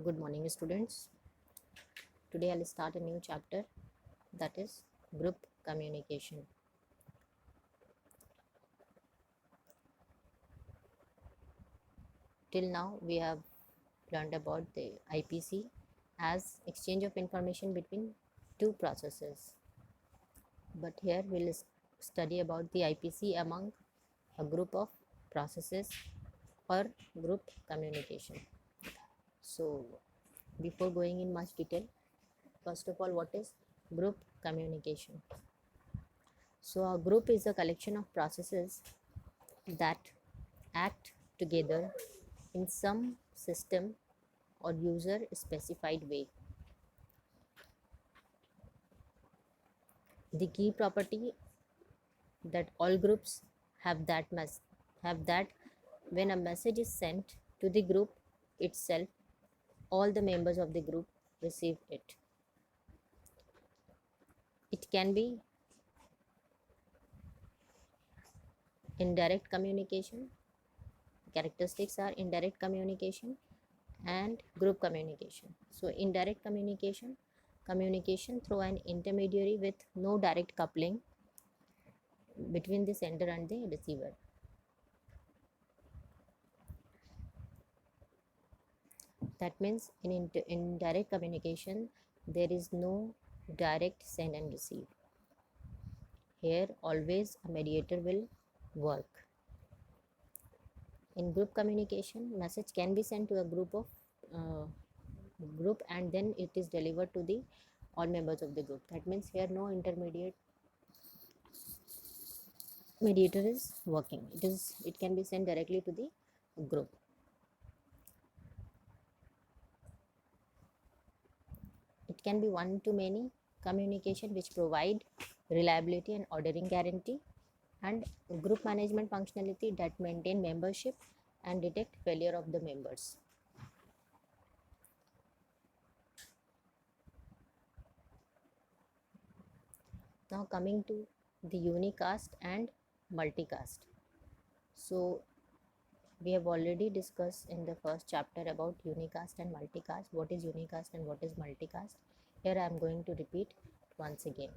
Good morning, students. Today I'll start a new chapter, that is group communication. Till now we have learned about the IPC as exchange of information between two processes. But here we'll study about the IPC among a group of processes or group communication. So before going in much detail, first of all, what is group communication? So a group is a collection of processes that act together in some system or user specified way. The key property that all groups have that when a message is sent to the group itself, all the members of the group receive it. It can be indirect communication. Characteristics are indirect communication and group communication. So indirect communication through an intermediary with no direct coupling between the sender and the receiver. That means in indirect communication there is no direct send and receive. Here always a mediator will work. In group communication, message can be sent to a group and then it is delivered to the all members of the group. That means here no intermediate mediator is working. It can be sent directly to the group. It can be one-to-many communication which provide reliability and ordering guarantee, and group management functionality that maintain membership and detect failure of the members. Now coming to the unicast and multicast. So we have already discussed in the first chapter about unicast and multicast. What is unicast and what is multicast? Here I am going to repeat once again.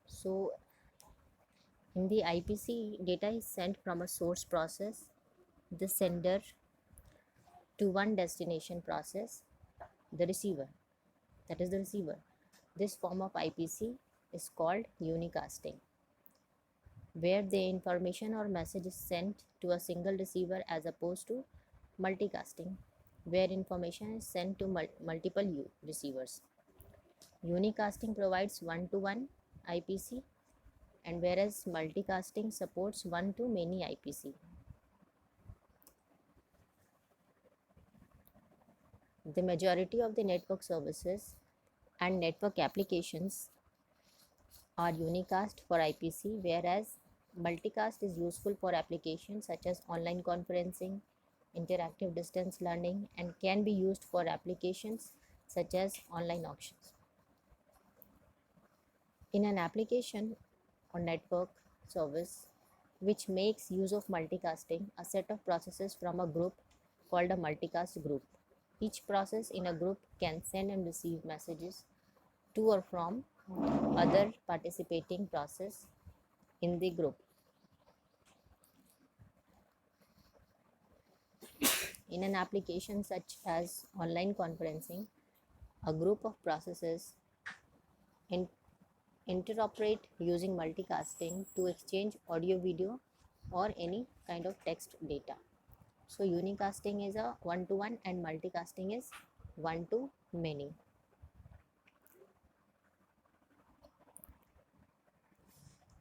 So in the IPC, data is sent from a source process, the sender, to one destination process, the receiver. That is the receiver. This form of IPC is called unicasting, where the information or message is sent to a single receiver, as opposed to multicasting, where information is sent to multiple receivers. Unicasting provides one-to-one IPC, and whereas multicasting supports one-to-many IPC. The majority of the network services and network applications are unicast for IPC, whereas multicast is useful for applications such as online conferencing, interactive distance learning, and can be used for applications such as online auctions. In an application or network service which makes use of multicasting, a set of processes from a group called a multicast group. Each process in a group can send and receive messages to or from other participating process in the group. In an application such as online conferencing, a group of processes interoperate using multicasting to exchange audio, video, or any kind of text data. So unicasting is a one-to-one and multicasting is one-to-many.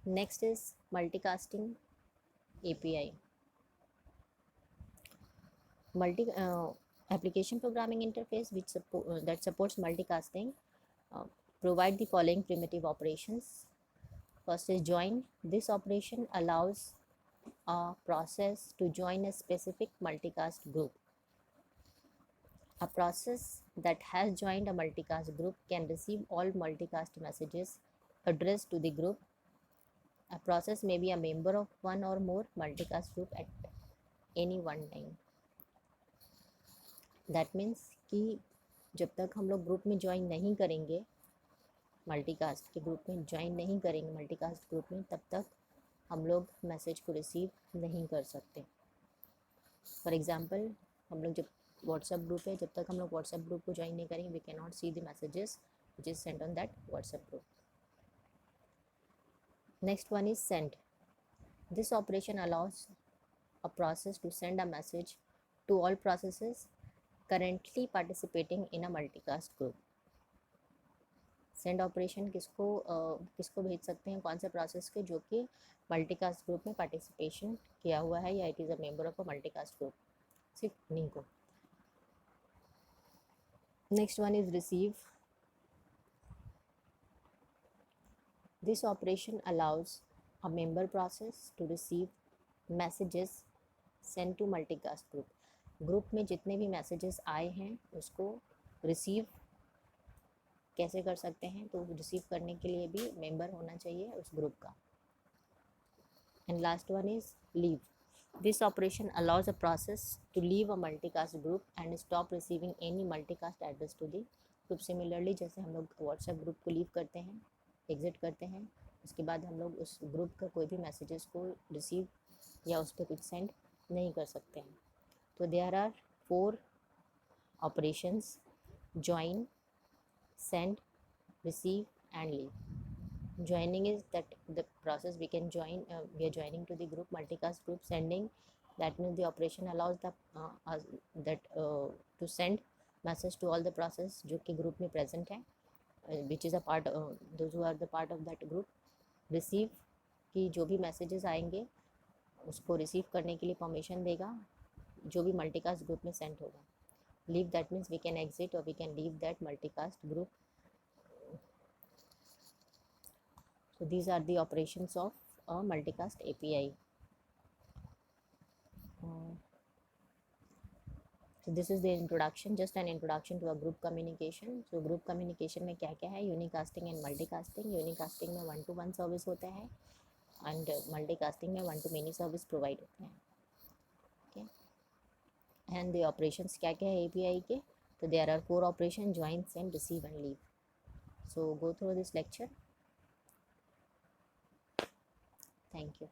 Next is multicasting API. Application programming interface that supports multicasting provide the following primitive operations. First is join. This operation allows a process to join a specific multicast group. A process that has joined a multicast group can receive all multicast messages addressed to the group. A process may be a member of one or more multicast group at any one time. That means कि जब तक हम लोग group में join नहीं करेंगे, multicast के group में ज्वाइन नहीं करेंगे, मल्टीकास्ट ग्रुप में, तब तक हम लोग मैसेज को रिसीव नहीं कर सकते। फॉर एग्ज़ाम्पल, हम लोग जब व्हाट्सएप ग्रुप है, जब तक हम लोग व्हाट्सएप ग्रुप को ज्वाइन नहीं करेंगे, we can not see the messages which is sent on that WhatsApp group. Next one is send. This operation allows a process to send a message to all processes currently participating in a multicast group. Send operation किसको भेज सकते हैं, कौन से process के जो कि multicast group में पार्टिसिपेशन किया हुआ है या it is a member of a multicast group, सिर्फ उन्हीं को. Next one is receive. This operation allows a member process to receive messages send to multicast group. Group में जितने भी मैसेजेस आए हैं उसको रिसीव कैसे कर सकते हैं, तो रिसीव करने के लिए भी मेंबर होना चाहिए उस ग्रुप का. And last one is leave. This operation allows a process to leave a multicast group and stop receiving any multicast address to the group. Similarly जैसे हम लोग व्हाट्सएप ग्रुप को लीव करते हैं, एग्जिट करते हैं, उसके बाद हम लोग उस ग्रुप का कोई भी मैसेजेस को रिसीव या उस पर कुछ सेंड नहीं कर सकते हैं. तो there are 4 operations: join, send, receive and leave. Joining is that the process we can join, we are joining to the group, multicast group. Sending, that means the operation allows the to send message to all the process जो कि group में present है, which is a part, those who are the part of that group. Receive कि जो भी messages आएंगे उसको receive करने के लिए permission देगा जो भी multicast group में send होगा. Leave, that means we can exit or we can leave that multicast group. So these are the operations of a multicast API. So this is the introduction, just an introduction to a group communication. So group communication में क्या क्या है, unicasting and multicasting. unicasting में 1-to-1 service होता है and multicasting में 1-to-many service provide होते हैं. Okay. And the operations क्या क्या है API के, तो there are 4 operations: join, send, receive and leave. So go through this lecture. Thank you.